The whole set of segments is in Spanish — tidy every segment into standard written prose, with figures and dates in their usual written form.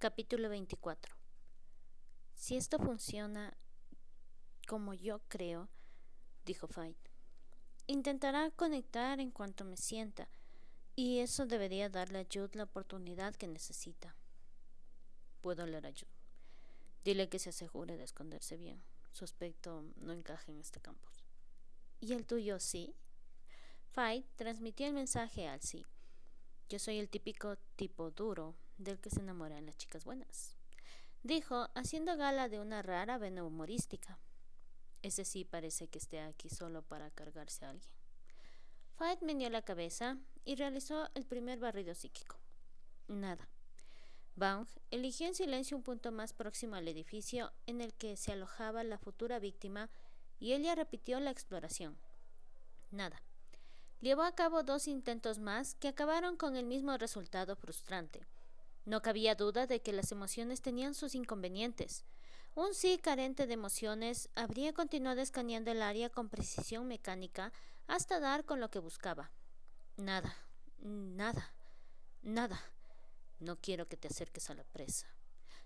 Capítulo 24. Si esto funciona como yo creo, dijo Faith, intentará conectar en cuanto me sienta, y eso debería darle a Jude la oportunidad que necesita. Puedo leer a Jude. Dile que se asegure de esconderse bien. Su aspecto no encaja en este campus. ¿Y el tuyo sí? Faith transmitió el mensaje al sí. Yo soy el típico tipo duro del que se enamoran las chicas buenas, dijo, haciendo gala de una rara vena humorística. Ese sí parece que esté aquí solo para cargarse a alguien. Faith meneó la cabeza y realizó el primer barrido psíquico. Nada. Baung eligió en silencio un punto más próximo al edificio en el que se alojaba la futura víctima y ella repitió la exploración. Nada. Llevó a cabo 2 intentos más que acabaron con el mismo resultado frustrante. No cabía duda de que las emociones tenían sus inconvenientes. Un sí carente de emociones habría continuado escaneando el área con precisión mecánica hasta dar con lo que buscaba. Nada, nada, nada. No quiero que te acerques a la presa.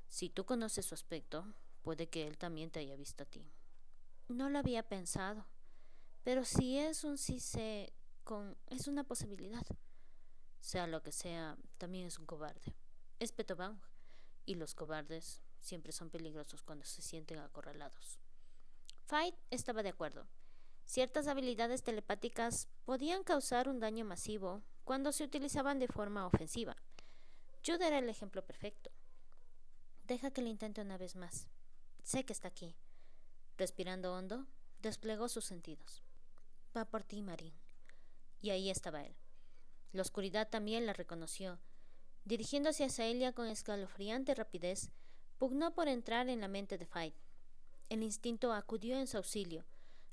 Si tú conoces su aspecto, puede que él también te haya visto a ti. No lo había pensado, pero si es un sí sé es una posibilidad. Sea lo que sea, también es un cobarde. Es Peto Baung, y los cobardes siempre son peligrosos cuando se sienten acorralados. Faith estaba de acuerdo. Ciertas habilidades telepáticas podían causar un daño masivo cuando se utilizaban de forma ofensiva. Jude era el ejemplo perfecto. Deja que lo intente una vez más. Sé que está aquí. Respirando hondo, desplegó sus sentidos. Va por ti, Marín. Y ahí estaba él. La oscuridad también la reconoció. Dirigiéndose hacia ella con escalofriante rapidez, pugnó por entrar en la mente de Faith. El instinto acudió en su auxilio.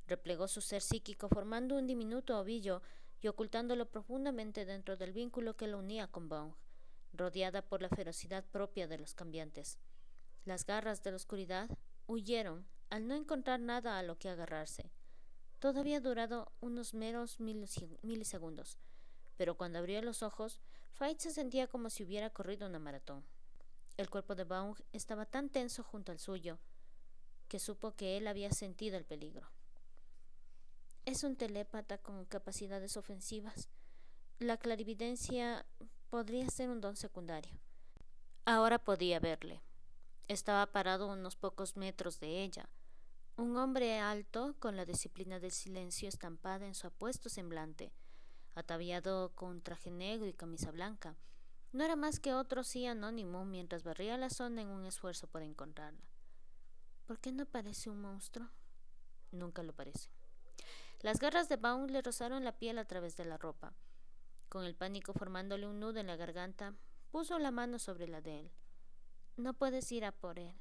Replegó su ser psíquico formando un diminuto ovillo y ocultándolo profundamente dentro del vínculo que lo unía con Baung, rodeada por la ferocidad propia de los cambiantes. Las garras de la oscuridad huyeron al no encontrar nada a lo que agarrarse. Todo había durado unos meros milisegundos, pero cuando abrió los ojos, Faith se sentía como si hubiera corrido una maratón. El cuerpo de Baung estaba tan tenso junto al suyo que supo que él había sentido el peligro. Es un telépata con capacidades ofensivas. La clarividencia podría ser un don secundario. Ahora podía verle. Estaba parado a unos pocos metros de ella. Un hombre alto, con la disciplina del silencio estampada en su apuesto semblante, ataviado con traje negro y camisa blanca. No era más que otro sí anónimo mientras barría la zona en un esfuerzo por encontrarla. ¿Por qué no parece un monstruo? Nunca lo parece. Las garras de Baung le rozaron la piel a través de la ropa. Con el pánico formándole un nudo en la garganta, puso la mano sobre la de él. No puedes ir a por él.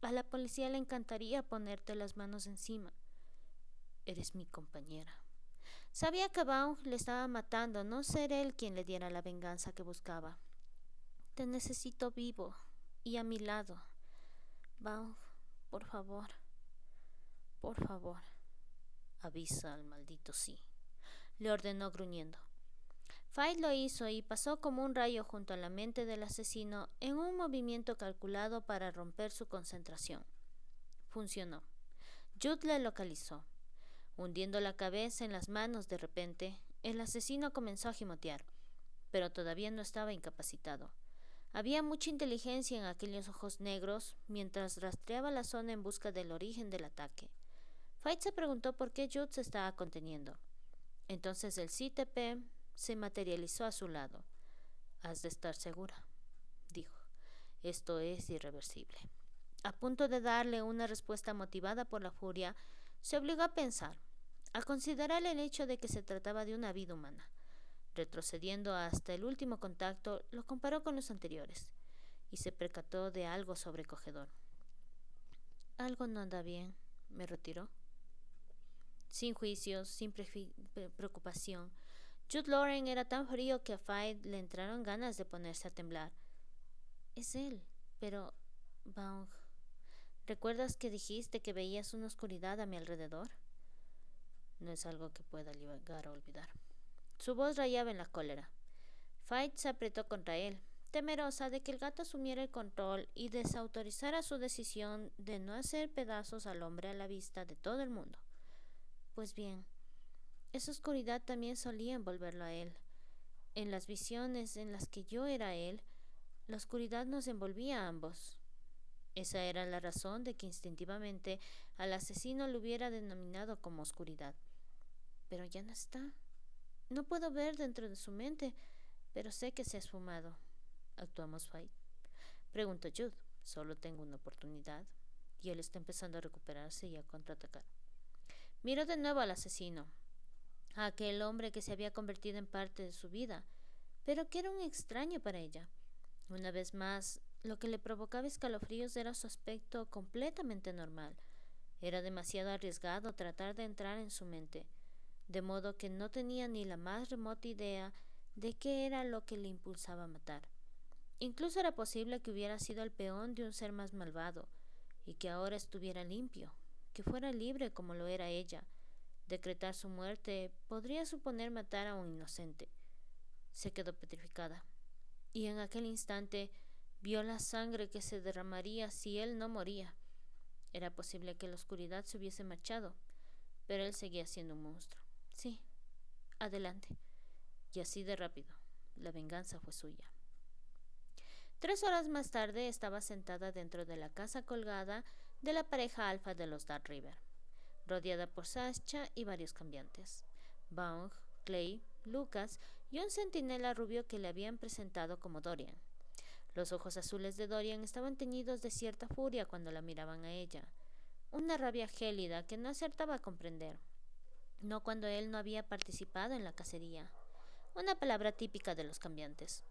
A la policía le encantaría ponerte las manos encima. Eres mi compañera. Sabía que Baung le estaba matando, no ser él quien le diera la venganza que buscaba. Te necesito vivo y a mi lado. Baung, por favor. Por favor. Avisa al maldito sí, le ordenó gruñendo. Faith lo hizo y pasó como un rayo junto a la mente del asesino en un movimiento calculado para romper su concentración. Funcionó. Jude le localizó. Hundiendo la cabeza en las manos de repente, el asesino comenzó a gimotear, pero todavía no estaba incapacitado. Había mucha inteligencia en aquellos ojos negros mientras rastreaba la zona en busca del origen del ataque. Faith se preguntó por qué Jude se estaba conteniendo. Entonces el CTP se materializó a su lado. Has de estar segura, dijo. Esto es irreversible. A punto de darle una respuesta motivada por la furia, se obligó a pensar, a considerar el hecho de que se trataba de una vida humana. Retrocediendo hasta el último contacto, lo comparó con los anteriores y se percató de algo sobrecogedor. Algo no anda bien, me retiró. Sin juicios, sin preocupación, Jude Lauren era tan frío que a Faith le entraron ganas de ponerse a temblar. Es él, pero... Baung, ¿recuerdas que dijiste que veías una oscuridad a mi alrededor? No es algo que pueda llegar a olvidar. Su voz rayaba en la cólera. Faith se apretó contra él, temerosa de que el gato asumiera el control y desautorizara su decisión de no hacer pedazos al hombre a la vista de todo el mundo. Pues bien, esa oscuridad también solía envolverlo a él. En las visiones en las que yo era él, la oscuridad nos envolvía a ambos. Esa era la razón de que instintivamente al asesino lo hubiera denominado como oscuridad. Pero ya no está. No puedo ver dentro de su mente, pero sé que se ha esfumado. ¿Actuamos, Fight? Preguntó Jude. Solo tengo una oportunidad. Y él está empezando a recuperarse y a contraatacar. Miró de nuevo al asesino, a aquel hombre que se había convertido en parte de su vida, pero que era un extraño para ella. Una vez más, lo que le provocaba escalofríos era su aspecto completamente normal. Era demasiado arriesgado tratar de entrar en su mente, de modo que no tenía ni la más remota idea de qué era lo que le impulsaba a matar. Incluso era posible que hubiera sido el peón de un ser más malvado, y que ahora estuviera limpio, que fuera libre como lo era ella. Decretar su muerte podría suponer matar a un inocente. Se quedó petrificada, y en aquel instante vio la sangre que se derramaría si él no moría. Era posible que la oscuridad se hubiese marchado, pero él seguía siendo un monstruo. Sí, adelante. Y así de rápido, la venganza fue suya. 3 horas más tarde estaba sentada dentro de la casa colgada de la pareja alfa de los Dark River, rodeada por Sasha y varios cambiantes. Vaughn, Clay, Lucas y un centinela rubio que le habían presentado como Dorian. Los ojos azules de Dorian estaban teñidos de cierta furia cuando la miraban a ella, una rabia gélida que no acertaba a comprender, no cuando él no había participado en la cacería, una palabra típica de los cambiantes,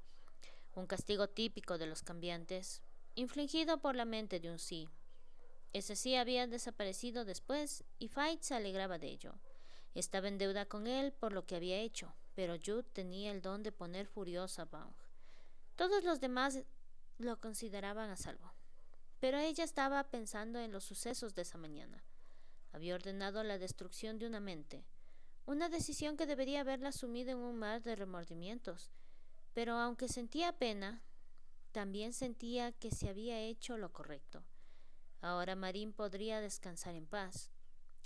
un castigo típico de los cambiantes, infligido por la mente de un sí. Ese sí había desaparecido después y Fight se alegraba de ello. Estaba en deuda con él por lo que había hecho, pero Jude tenía el don de poner furioso a Vaughn. Todos los demás lo consideraban a salvo, pero ella estaba pensando en los sucesos de esa mañana. Había ordenado la destrucción de una mente, una decisión que debería haberla sumido en un mar de remordimientos, pero aunque sentía pena, también sentía que se había hecho lo correcto. Ahora Marín podría descansar en paz,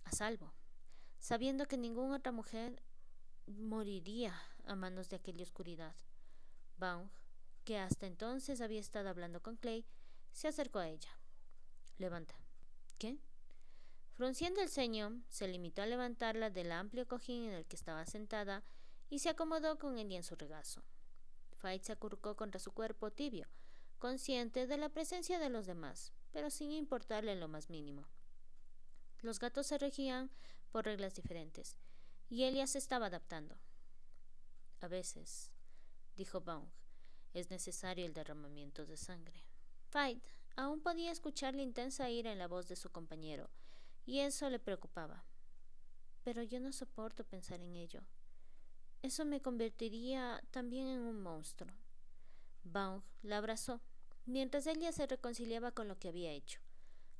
a salvo, sabiendo que ninguna otra mujer moriría a manos de aquella oscuridad. Vaughn, que hasta entonces había estado hablando con Clay, se acercó a ella. Levanta. ¿Qué? Frunciendo el ceño, se limitó a levantarla del amplio cojín en el que estaba sentada y se acomodó con ella en su regazo. Fight se acurrucó contra su cuerpo tibio, consciente de la presencia de los demás, pero sin importarle en lo más mínimo. Los gatos se regían por reglas diferentes, y ella se estaba adaptando. A veces, dijo Vaughn, es necesario el derramamiento de sangre. Fight aún podía escuchar la intensa ira en la voz de su compañero, y eso le preocupaba. Pero yo no soporto pensar en ello. Eso me convertiría también en un monstruo. Vaughn la abrazó, mientras ella se reconciliaba con lo que había hecho.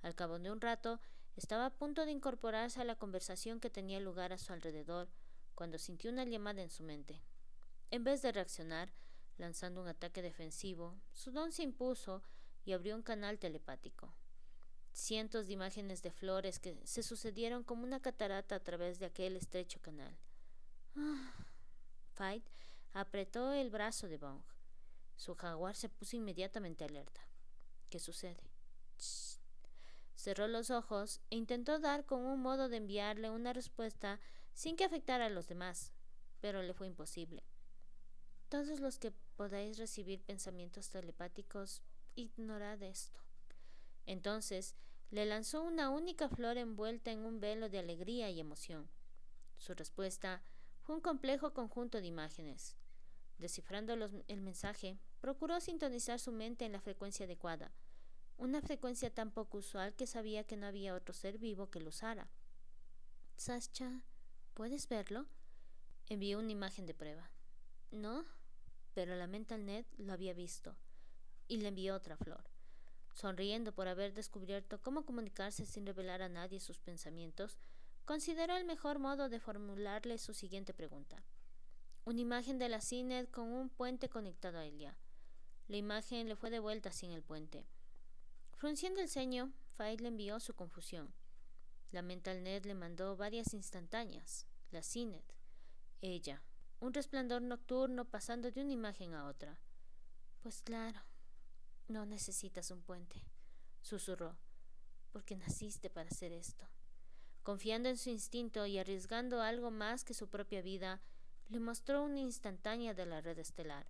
Al cabo de un rato, estaba a punto de incorporarse a la conversación que tenía lugar a su alrededor, cuando sintió una llamada en su mente. En vez de reaccionar, lanzando un ataque defensivo, su don se impuso y abrió un canal telepático. Cientos de imágenes de flores que se sucedieron como una catarata a través de aquel estrecho canal. Fight apretó el brazo de Vaughn. Su jaguar se puso inmediatamente alerta. ¿Qué sucede? Shh. Cerró los ojos e intentó dar con un modo de enviarle una respuesta sin que afectara a los demás, pero le fue imposible. Todos los que podáis recibir pensamientos telepáticos, ignorad esto. Entonces le lanzó una única flor envuelta en un velo de alegría y emoción. Su respuesta fue un complejo conjunto de imágenes. Descifrando el mensaje, procuró sintonizar su mente en la frecuencia adecuada, una frecuencia tan poco usual que sabía que no había otro ser vivo que lo usara. Sasha, ¿puedes verlo? Envió una imagen de prueba. No, pero la MentalNet lo había visto, y le envió otra flor. Sonriendo por haber descubierto cómo comunicarse sin revelar a nadie sus pensamientos, consideró el mejor modo de formularle su siguiente pregunta. Una imagen de la CINET con un puente conectado a ella. La imagen le fue devuelta sin el puente. Frunciendo el ceño, Faith le envió su confusión. La MentalNet le mandó varias instantáneas. La CINET. Ella. Un resplandor nocturno pasando de una imagen a otra. Pues claro, no necesitas un puente, susurró, porque naciste para hacer esto. Confiando en su instinto y arriesgando algo más que su propia vida, le mostró una instantánea de la red estelar.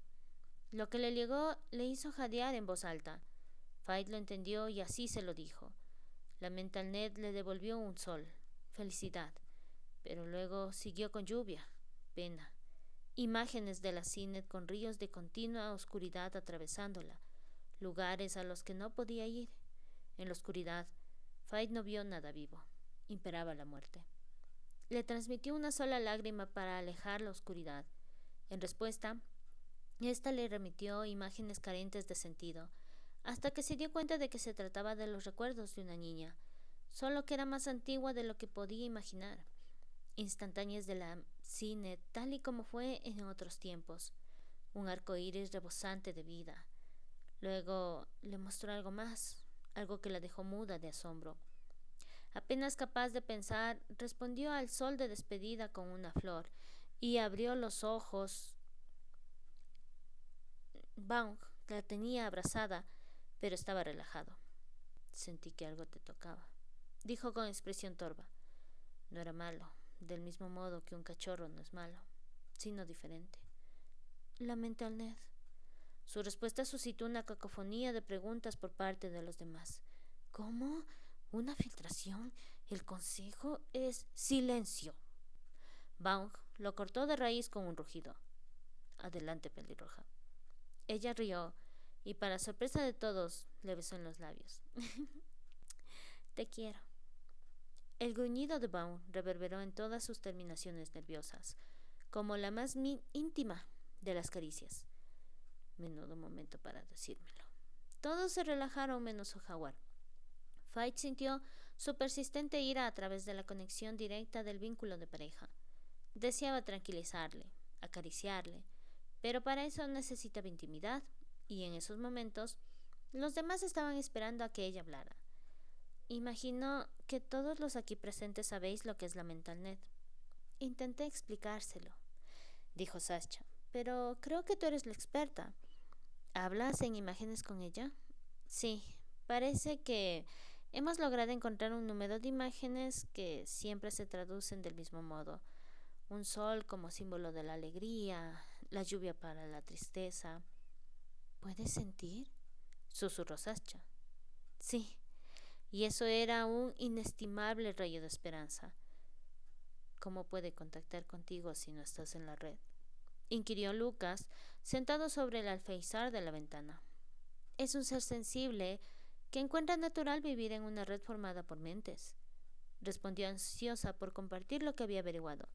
Lo que le llegó le hizo jadear en voz alta. Faith lo entendió y así se lo dijo. La MentalNet le devolvió un sol, felicidad, pero luego siguió con lluvia, pena, imágenes de la CINET con ríos de continua oscuridad atravesándola, lugares a los que no podía ir. En la oscuridad, Faith no vio nada vivo. Imperaba la muerte. Le transmitió una sola lágrima para alejar la oscuridad. En respuesta, ésta le remitió imágenes carentes de sentido, hasta que se dio cuenta de que se trataba de los recuerdos de una niña, solo que era más antigua de lo que podía imaginar. Instantáneas de la cine tal y como fue en otros tiempos, un arco iris rebosante de vida. Luego le mostró algo más, algo que la dejó muda de asombro. Apenas capaz de pensar, respondió al sol de despedida con una flor y abrió los ojos. Baung la tenía abrazada, pero estaba relajado. Sentí que algo te tocaba, dijo con expresión torva. No era malo, del mismo modo que un cachorro no es malo, sino diferente. La MentalNet. Su respuesta suscitó una cacofonía de preguntas por parte de los demás. ¿Cómo? ¿Una filtración? ¿El consejo es silencio? Baung lo cortó de raíz con un rugido. Adelante, pelirroja. Ella rió y, para sorpresa de todos, le besó en los labios. Te quiero. El gruñido de Baum reverberó en todas sus terminaciones nerviosas, como la más íntima de las caricias. Menudo momento para decírmelo. Todos se relajaron menos su jaguar. Faith sintió su persistente ira a través de la conexión directa del vínculo de pareja. Deseaba tranquilizarle, acariciarle, pero para eso necesitaba intimidad, y en esos momentos los demás estaban esperando a que ella hablara. Imagino que todos los aquí presentes sabéis lo que es la MentalNet. Intenté explicárselo, dijo Sascha, pero creo que tú eres la experta. ¿Hablas en imágenes con ella? Sí, parece que hemos logrado encontrar un número de imágenes que siempre se traducen del mismo modo. Un sol como símbolo de la alegría, la lluvia para la tristeza. ¿Puedes sentir? Susurró Sascha. Sí, y eso era un inestimable rayo de esperanza. ¿Cómo puede contactar contigo si no estás en la red? Inquirió Lucas, sentado sobre el alféizar de la ventana. Es un ser sensible que encuentra natural vivir en una red formada por mentes, respondió ansiosa por compartir lo que había averiguado.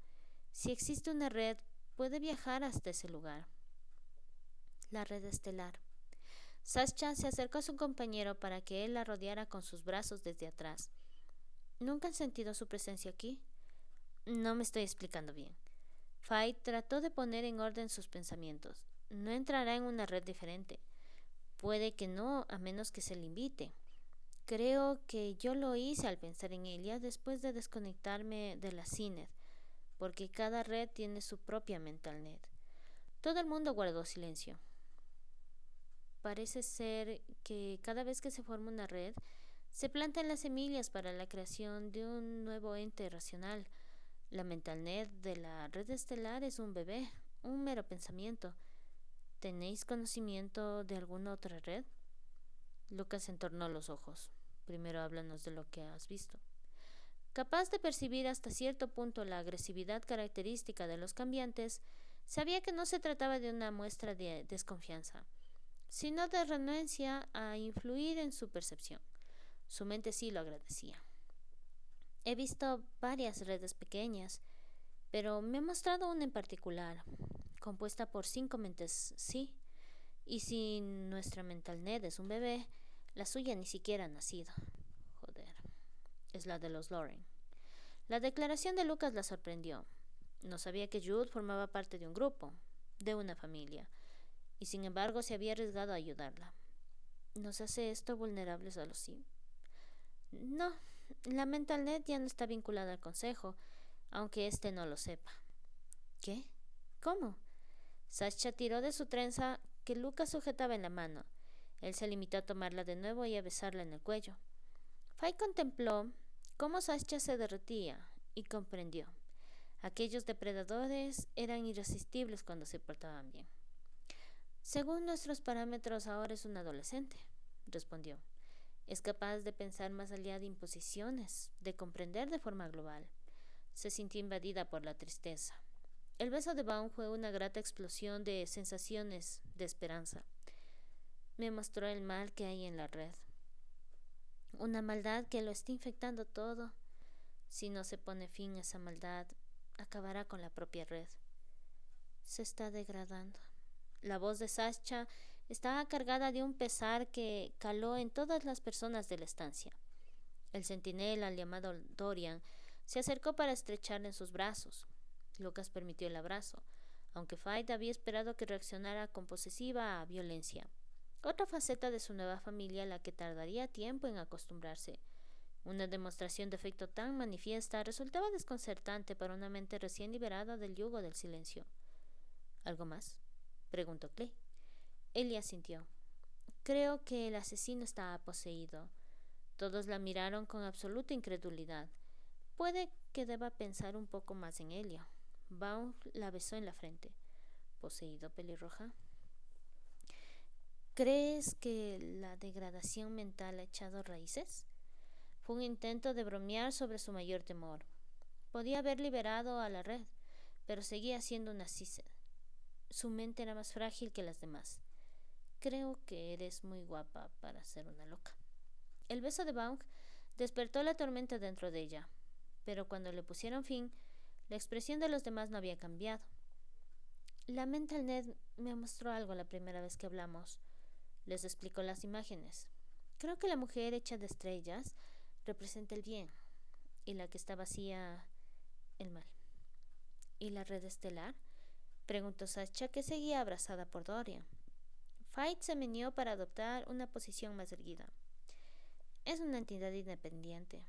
Si existe una red, puede viajar hasta ese lugar. La red estelar. Sascha se acercó a su compañero para que él la rodeara con sus brazos desde atrás. ¿Nunca han sentido su presencia aquí? No me estoy explicando bien. Faith trató de poner en orden sus pensamientos. No entrará en una red diferente. Puede que no, a menos que se le invite. Creo que yo lo hice al pensar en ella después de desconectarme de la CINET, porque cada red tiene su propia MentalNet. Todo el mundo guardó silencio. Parece ser que cada vez que se forma una red, se plantan las semillas para la creación de un nuevo ente racional. La MentalNet de la red estelar es un bebé, un mero pensamiento. ¿Tenéis conocimiento de alguna otra red? Lucas entornó los ojos. Primero háblanos de lo que has visto. Capaz de percibir hasta cierto punto la agresividad característica de los cambiantes, sabía que no se trataba de una muestra de desconfianza, sino de renuencia a influir en su percepción. Su mente sí lo agradecía. He visto varias redes pequeñas, pero me ha mostrado una en particular, compuesta por 5 mentes, sí. Y si nuestra MentalNet es un bebé, la suya ni siquiera ha nacido. Joder, es la de los Loren. La declaración de Lucas la sorprendió. No sabía que Jude formaba parte de un grupo, de una familia. y sin embargo se había arriesgado a ayudarla. ¿Nos hace esto vulnerables a los sí? No, la MentalNet ya no está vinculada al consejo, aunque éste no lo sepa. ¿Qué? ¿Cómo? Sasha tiró de su trenza que Lucas sujetaba en la mano. Él se limitó a tomarla de nuevo y a besarla en el cuello. Fay contempló cómo Sasha se derretía y comprendió. Aquellos depredadores eran irresistibles cuando se portaban bien. Según nuestros parámetros, ahora es un adolescente, respondió. Es capaz de pensar más allá de imposiciones, de comprender de forma global. Se sintió invadida por la tristeza. El beso de Baum fue una grata explosión de sensaciones de esperanza. Me mostró el mal que hay en la red. Una maldad que lo está infectando todo. Si no se pone fin a esa maldad, acabará con la propia red. Se está degradando. La voz de Sasha estaba cargada de un pesar que caló en todas las personas de la estancia. El centinela, llamado Dorian, se acercó para estrecharle en sus brazos. Lucas permitió el abrazo, aunque Faith había esperado que reaccionara con posesiva violencia. Otra faceta de su nueva familia a la que tardaría tiempo en acostumbrarse. Una demostración de afecto tan manifiesta resultaba desconcertante para una mente recién liberada del yugo del silencio. ¿Algo más?, preguntó Clay. Ellie asintió. Creo que el asesino estaba poseído. Todos la miraron con absoluta incredulidad. Puede que deba pensar un poco más en ello. Baum la besó en la frente. ¿Poseído, pelirroja? ¿Crees que la degradación mental ha echado raíces? Fue un intento de bromear sobre su mayor temor. Podía haber liberado a la red, pero seguía siendo una Ciced. Su mente era más frágil que las demás. Creo que eres muy guapa para ser una loca. El beso de Baum despertó la tormenta dentro de ella, pero cuando le pusieron fin, la expresión de los demás no había cambiado. La MentalNet me mostró algo la primera vez que hablamos. Les explicó las imágenes. Creo que la mujer hecha de estrellas representa el bien, y la que está vacía, el mal. ¿Y la red estelar?, preguntó Sasha, que seguía abrazada por Dorian. Fight se meneó para adoptar una posición más erguida. Es una entidad independiente.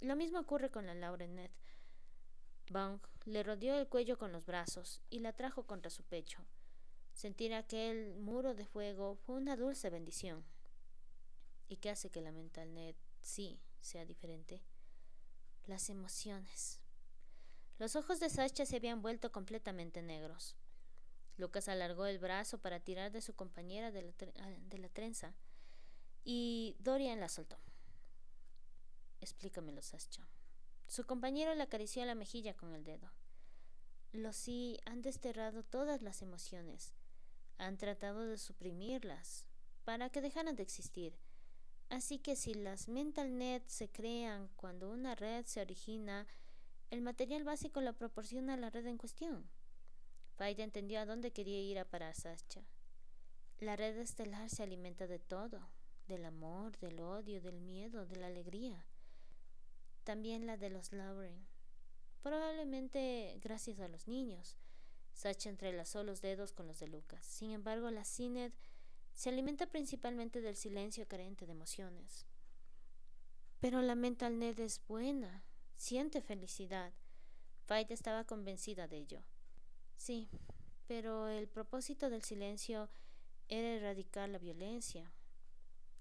Lo mismo ocurre con la LaurenNet. Bong le rodeó el cuello con los brazos y la trajo contra su pecho. Sentir aquel muro de fuego fue una dulce bendición. ¿Y qué hace que la MentalNet sí sea diferente? Las emociones. Los ojos de Sasha se habían vuelto completamente negros. Lucas alargó el brazo para tirar de su compañera de la trenza y Dorian la soltó. Explícamelo, Sasha. Su compañero le acarició la mejilla con el dedo. Los sí han desterrado todas las emociones. Han tratado de suprimirlas para que dejaran de existir. Así que si las MentalNet se crean cuando una red se origina, el material básico lo proporciona la red en cuestión. Faida entendió a dónde quería ir a parar Sasha. La red estelar se alimenta de todo, del amor, del odio, del miedo, de la alegría. También la de los Lauren. Probablemente gracias a los niños. Sasha entrelazó los dedos con los de Lucas. Sin embargo, la Cyned se alimenta principalmente del silencio carente de emociones. Pero la MentalNet es buena. Siente felicidad. Fight estaba convencida de ello. Sí, pero el propósito del silencio era erradicar la violencia.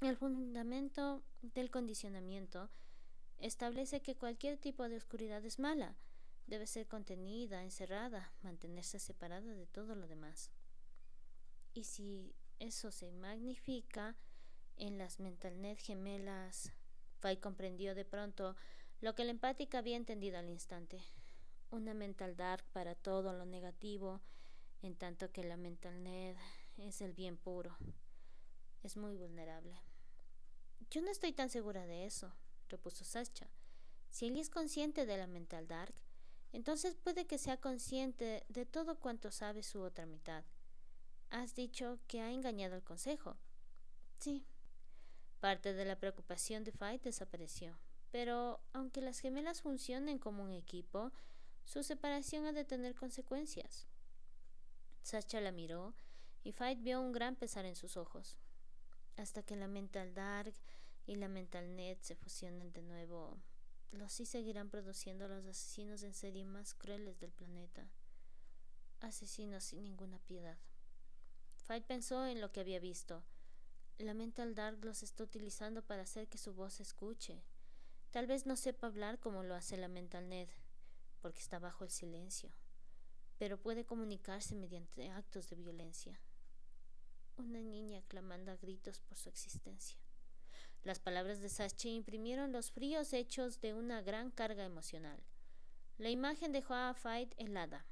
El fundamento del condicionamiento establece que cualquier tipo de oscuridad es mala. Debe ser contenida, encerrada, mantenerse separada de todo lo demás. Y si eso se magnifica en las MentalNet gemelas, Fay comprendió de pronto lo que la empática había entendido al instante. Una Mental Dark para todo lo negativo, en tanto que la MentalNet es el bien puro. Es muy vulnerable. Yo no estoy tan segura de eso, repuso Sasha. Si ella es consciente de la Mental Dark, entonces puede que sea consciente de todo cuanto sabe su otra mitad. Has dicho que ha engañado al consejo. Sí. Parte de la preocupación de Fight desapareció. Pero aunque las gemelas funcionen como un equipo, su separación ha de tener consecuencias. Sasha la miró y Fight vio un gran pesar en sus ojos. Hasta que la Mental Dark y la Mental Net se fusionen de nuevo, los sí seguirán produciendo a los asesinos en serie más crueles del planeta. Asesinos sin ninguna piedad. Fight pensó en lo que había visto. La Mental Dark los está utilizando para hacer que su voz se escuche. Tal vez no sepa hablar como lo hace la Mental Net, porque está bajo el silencio, pero puede comunicarse mediante actos de violencia. Una niña clamando a gritos por su existencia. Las palabras de Sasha imprimieron los fríos hechos de una gran carga emocional. La imagen dejó a Fight helada.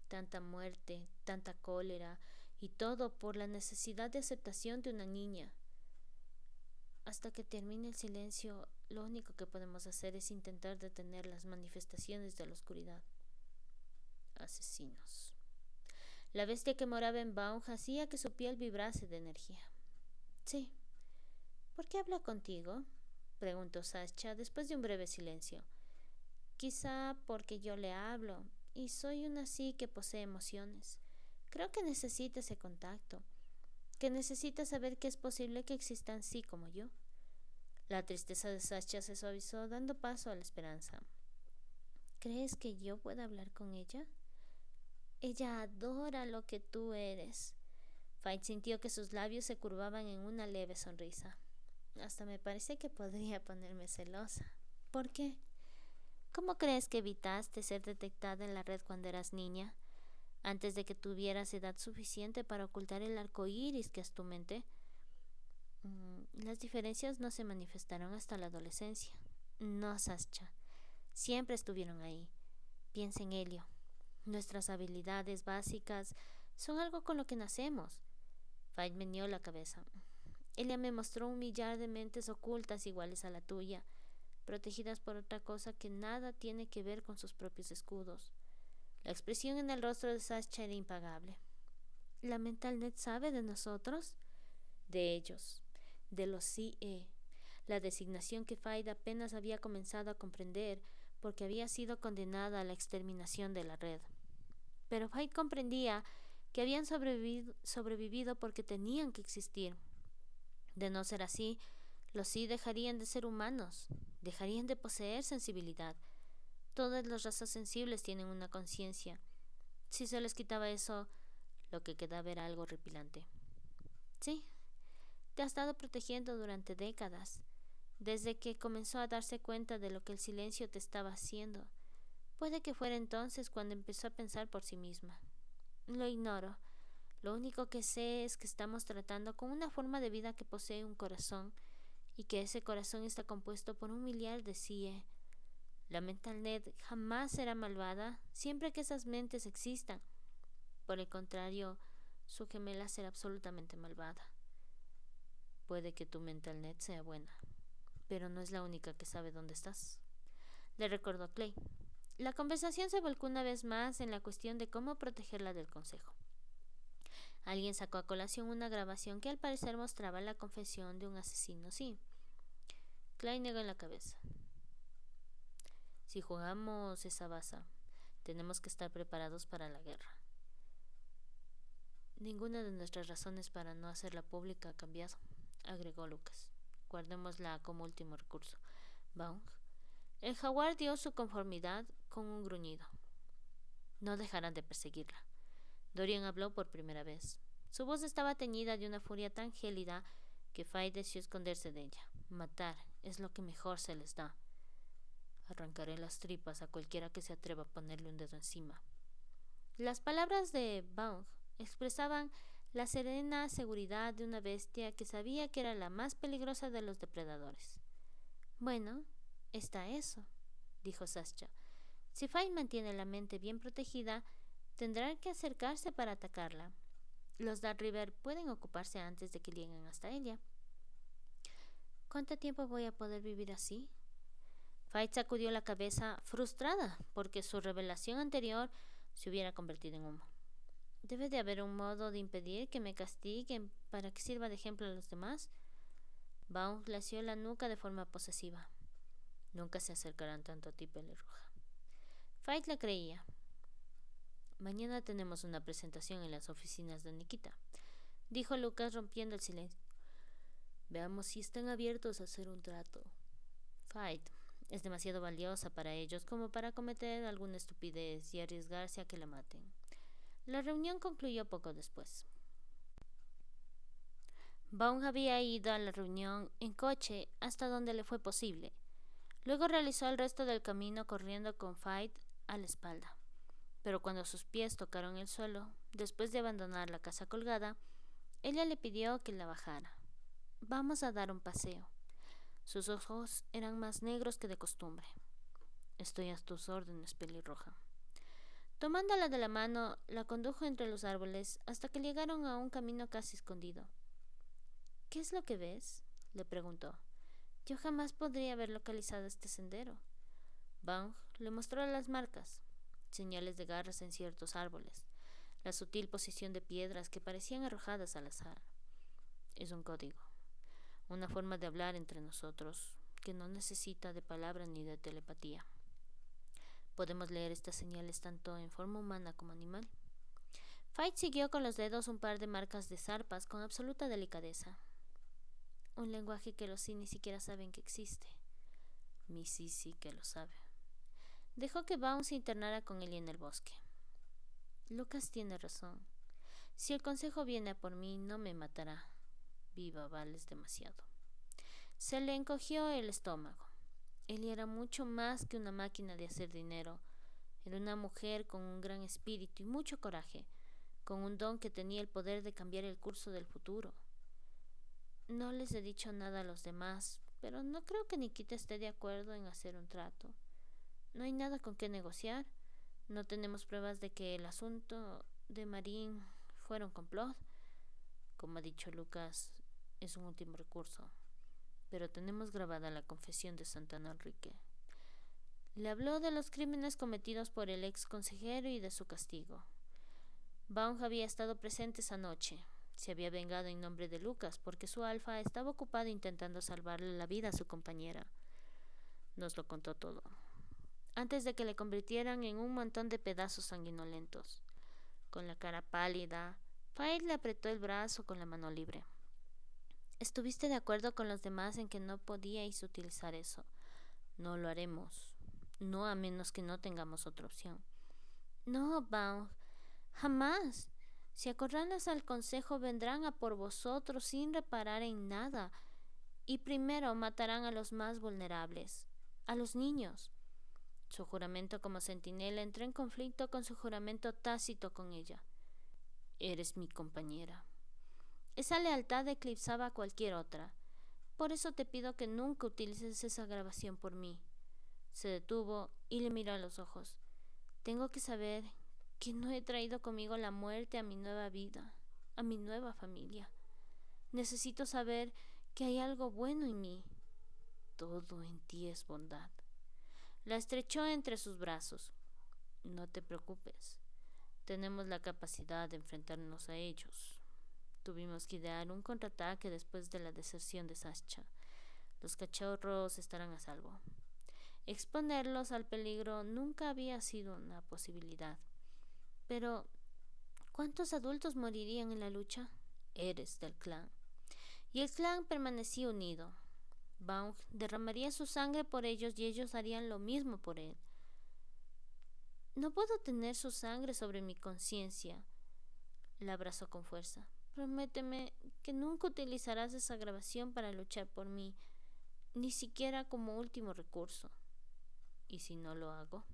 Tanta muerte, tanta cólera, y todo por la necesidad de aceptación de una niña. Hasta que termine el silencio, lo único que podemos hacer es intentar detener las manifestaciones de la oscuridad. Asesinos. La bestia que moraba en Baum hacía que su piel vibrase de energía. Sí. ¿Por qué habla contigo?, preguntó Sasha después de un breve silencio. Quizá porque yo le hablo, y soy una sí que posee emociones. Creo que necesita ese contacto, que necesita saber que es posible que existan sí como yo. La tristeza de Sasha se suavizó, dando paso a la esperanza. ¿Crees que yo pueda hablar con ella? Ella adora lo que tú eres. Fight sintió que sus labios se curvaban en una leve sonrisa. Hasta me parece que podría ponerme celosa. ¿Por qué? ¿Cómo crees que evitaste ser detectada en la red cuando eras niña? Antes de que tuvieras edad suficiente para ocultar el arco iris que es tu mente. Las diferencias no se manifestaron hasta la adolescencia. No, Sasha. Siempre estuvieron ahí. Piensa en ello. Nuestras habilidades básicas son algo con lo que nacemos. Fight meneó la cabeza. Ella me mostró un millar de mentes ocultas iguales a la tuya, protegidas por otra cosa que nada tiene que ver con sus propios escudos. La expresión en el rostro de Sasha era impagable. ¿La Mental Net sabe de nosotros? De ellos. De los CE. La designación que Fight apenas había comenzado a comprender porque había sido condenada a la exterminación de la red. Pero Fight comprendía que habían sobrevivido porque tenían que existir. De no ser así, los sí dejarían de ser humanos, dejarían de poseer sensibilidad. Todas las razas sensibles tienen una conciencia. Si se les quitaba eso, lo que quedaba era algo horripilante. Sí, te ha estado protegiendo durante décadas, desde que comenzó a darse cuenta de lo que el silencio te estaba haciendo. Puede que fuera entonces cuando empezó a pensar por sí misma. Lo ignoro. Lo único que sé es que estamos tratando con una forma de vida que posee un corazón y que ese corazón está compuesto por un millar de CIE. La Mental Net jamás será malvada siempre que esas mentes existan. Por el contrario, su gemela será absolutamente malvada. Puede que tu Mental Net sea buena, pero no es la única que sabe dónde estás, le recordó Clay. La conversación se volcó una vez más en la cuestión de cómo protegerla del consejo. Alguien sacó a colación una grabación que al parecer mostraba la confesión de un asesino, sí. Clay negó en la cabeza. Si jugamos esa baza, tenemos que estar preparados para la guerra. Ninguna de nuestras razones para no hacerla pública ha cambiado, agregó Lucas. Guardémosla como último recurso. Baung. El jaguar dio su conformidad con un gruñido. No dejarán de perseguirla. Dorian habló por primera vez. Su voz estaba teñida de una furia tan gélida que Fight deseó esconderse de ella. Matar es lo que mejor se les da. Arrancaré las tripas a cualquiera que se atreva a ponerle un dedo encima. Las palabras de Baung expresaban la serena seguridad de una bestia que sabía que era la más peligrosa de los depredadores. Bueno, está eso, dijo Sasha. Si Fight mantiene la mente bien protegida, tendrán que acercarse para atacarla. Los Dark River pueden ocuparse antes de que lleguen hasta ella. ¿Cuánto tiempo voy a poder vivir así? Fight sacudió la cabeza, frustrada, porque su revelación anterior se hubiera convertido en humo. ¿Debe de haber un modo de impedir que me castiguen para que sirva de ejemplo a los demás? Baum lació la nuca de forma posesiva. Nunca se acercarán tanto a ti, pelirroja. Fight le creía. Mañana tenemos una presentación en las oficinas de Nikita. dijo Lucas rompiendo el silencio. Veamos si están abiertos a hacer un trato. Fight es demasiado valiosa para ellos como para cometer alguna estupidez y arriesgarse a que la maten. La reunión concluyó poco después. Vaughn había ido a la reunión en coche hasta donde le fue posible. Luego realizó el resto del camino corriendo con Fight a la espalda. Pero cuando sus pies tocaron el suelo, después de abandonar la casa colgada, ella le pidió que la bajara. Vamos a dar un paseo. Sus ojos eran más negros que de costumbre. Estoy a tus órdenes, pelirroja. Tomándola de la mano, la condujo entre los árboles hasta que llegaron a un camino casi escondido. ¿Qué es lo que ves?, le preguntó. Yo jamás podría haber localizado este sendero. Vaughn le mostró las marcas, señales de garras en ciertos árboles, la sutil posición de piedras que parecían arrojadas al azar. Es un código, una forma de hablar entre nosotros que no necesita de palabras ni de telepatía. Podemos leer estas señales tanto en forma humana como animal. Fight siguió con los dedos un par de marcas de zarpas con absoluta delicadeza. Un lenguaje que los sí ni siquiera saben que existe. Mi sí que lo sabe. Dejó que Vaughn se internara con Ellie en el bosque. Lucas tiene razón. Si el consejo viene a por mí, no me matará. Viva vales demasiado. Se le encogió el estómago. Ellie era mucho más que una máquina de hacer dinero. Era una mujer con un gran espíritu y mucho coraje, con un don que tenía el poder de cambiar el curso del futuro. No les he dicho nada a los demás, pero no creo que Nikita esté de acuerdo en hacer un trato. No hay nada con qué negociar. No tenemos pruebas de que el asunto de Marín fuera un complot. Como ha dicho Lucas, es un último recurso. Pero tenemos grabada la confesión de Santana Enrique. Le habló de los crímenes cometidos por el ex consejero y de su castigo. Vaughn había estado presente esa noche. Se había vengado en nombre de Lucas porque su alfa estaba ocupado intentando salvarle la vida a su compañera. Nos lo contó todo, antes de que le convirtieran en un montón de pedazos sanguinolentos. Con la cara pálida, Fight le apretó el brazo con la mano libre. Estuviste de acuerdo con los demás en que no podíais utilizar eso. No lo haremos. No a menos que no tengamos otra opción. No, Vaughn, jamás. Si acorralas al consejo, vendrán a por vosotros sin reparar en nada. Y primero matarán a los más vulnerables, a los niños. Su juramento como centinela entró en conflicto con su juramento tácito con ella. Eres mi compañera. Esa lealtad eclipsaba a cualquier otra. Por eso te pido que nunca utilices esa grabación por mí. Se detuvo y le miró a los ojos. Tengo que saber que no he traído conmigo la muerte a mi nueva vida, a mi nueva familia. Necesito saber que hay algo bueno en mí. Todo en ti es bondad. La estrechó entre sus brazos. No te preocupes. Tenemos la capacidad de enfrentarnos a ellos. Tuvimos que idear un contraataque después de la deserción de Sascha. Los cachorros estarán a salvo. Exponerlos al peligro nunca había sido una posibilidad. Pero, ¿cuántos adultos morirían en la lucha? Eres del clan. Y el clan permanecía unido. Vaughn derramaría su sangre por ellos y ellos harían lo mismo por él. No puedo tener su sangre sobre mi conciencia. La abrazó con fuerza. Prométeme que nunca utilizarás esa grabación para luchar por mí, ni siquiera como último recurso. ¿Y si no lo hago?